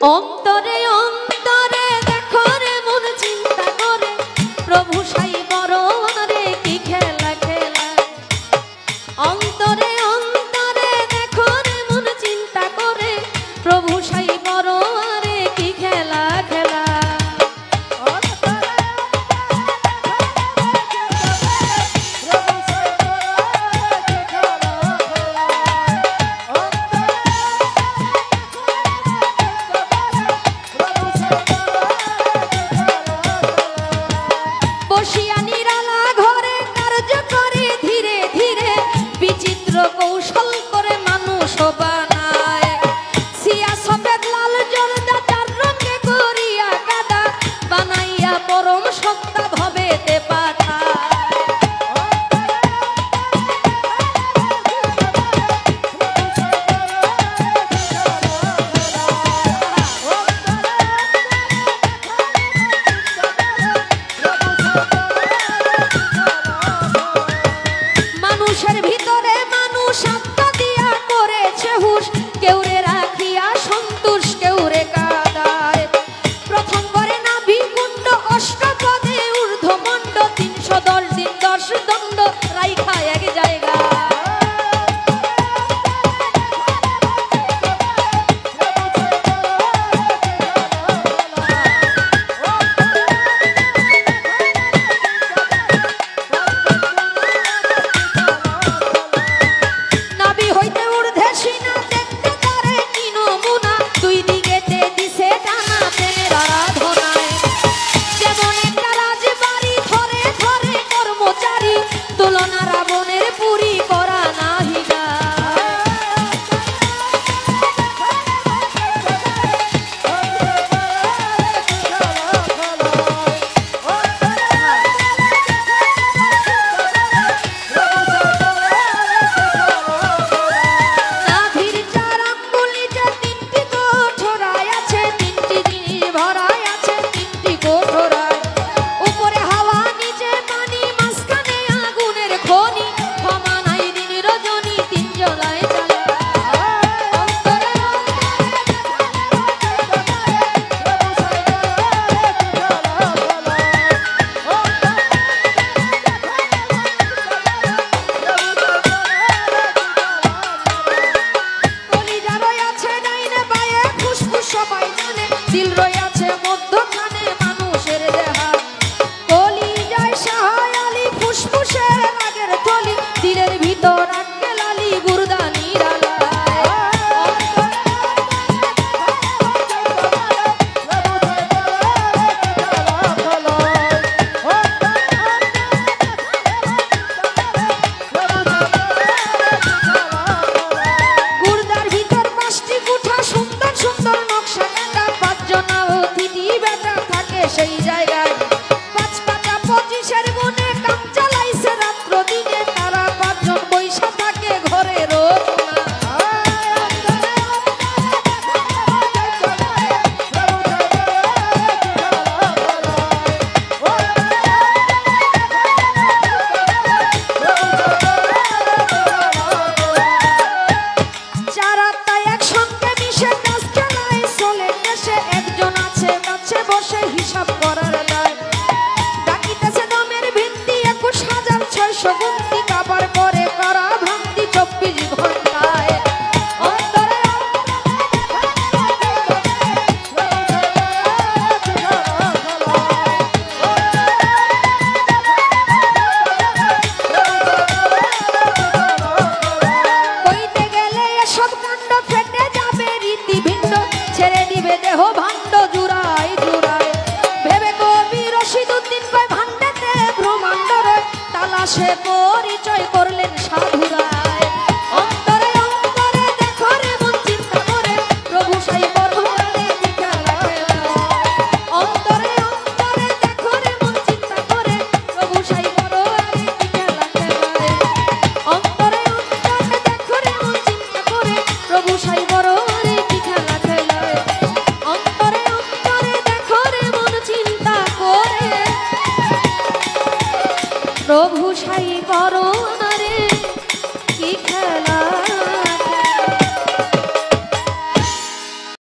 অন্তরে অন্তরে দেখো রে মন চিন্তা করে প্রভু সাই বড় রে কি খেলা খেলা। অন্তরে অন্তরে দেখো রে মন চিন্তা করে প্রভু সাই বড় রে কি খেলা খেলা। কৌশল করে মানুষ বানায় সিয়া সফেদ লাল জর্দা চার রঙে করিয়া কাদা বানাইয়া পরম সত্তা ভবেতে পাঠায়। মানুষের ভিতরে মানুষ আত্মা দিয়া করেছে হুশ, কেউ রে রাখিয়া সন্তোষ কেউ রে কাদায়। প্রথম করে নাভি কুণ্ড অষ্টপদে ঊর্ধ্বমণ্ড 310 দিন 10 দণ্ড রাইখা এক জায়গা। দিল রয়েছে মধ্যখানে মানুষের দেহা, কলিজায় সাহায় আলী ফুসফুসের রাগের থলি, দিলের ভিতর আটকে লালি গুর্দা নিরালায়। গুর্দার ভিতর 5টি কুঠা সুন্দর সুন্দর নকশা সেই জায়গায় 5 পাতা 25-এর মনে কাম চালাইছে রাত্র দিনে, তারা 5 জন বৈশা থাকে ঘরে রোজ চার আত্মায় একসঙ্গে মিশে কাজ খেলায় চলে দেশে। একজন আছে কাছে বসে হিসাব করার দায়, ডাকিতেছে দমের ভিত্তি 21,600 গুনতি, কাবার পরে করা ভ্রান্তি 24 ঘন্টায়। কইতে গেলে এসব কাণ্ড ফেটে যাবে রীতি ভিন্ন, ছেড়ে দিবে দেহ।